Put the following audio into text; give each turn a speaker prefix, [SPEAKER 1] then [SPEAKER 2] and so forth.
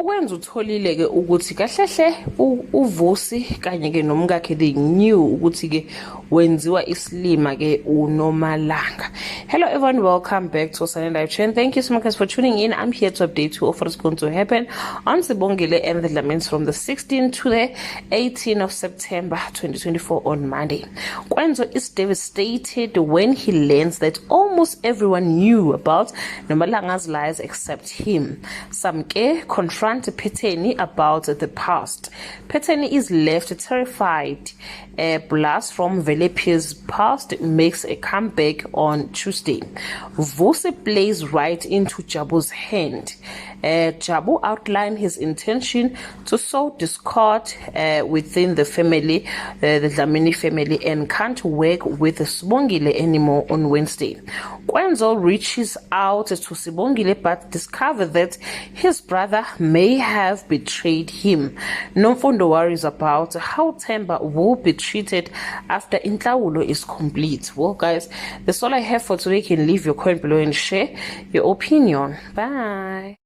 [SPEAKER 1] Ukwenza utholile ke ukuthi kahlehle uVusi kanye ke nomkakhe they knew ukuthi ke wenziwa islima ke uNomalanga. Hello everyone, welcome back to Sunday Live Trend. Thank you so much for tuning in. I'm here to update you of what's going to happen on Sibongile and the Dlaminis from the 16th to the 18th of September 2024 on Monday. Kwenzo is devastated when he learns that almost everyone knew about Nomalanga's lies except him. Samke confront Phetheni about the past. Phetheni is left terrified. A blast from Velepi's past makes a comeback on Tuesday. Vusi plays right into Jabu's hand. Jabu outlined his intention to sow discord within the family, the Dlamini family, and can't work with Sibongile anymore on Wednesday. Kwenzo reaches out to Sibongile but discovers that his brother may have betrayed him. Nomfundo worries about how Themba will be treated after Intlawulo is complete. Well, guys, that's all I have for today. You can leave your comment below and share your opinion. Bye.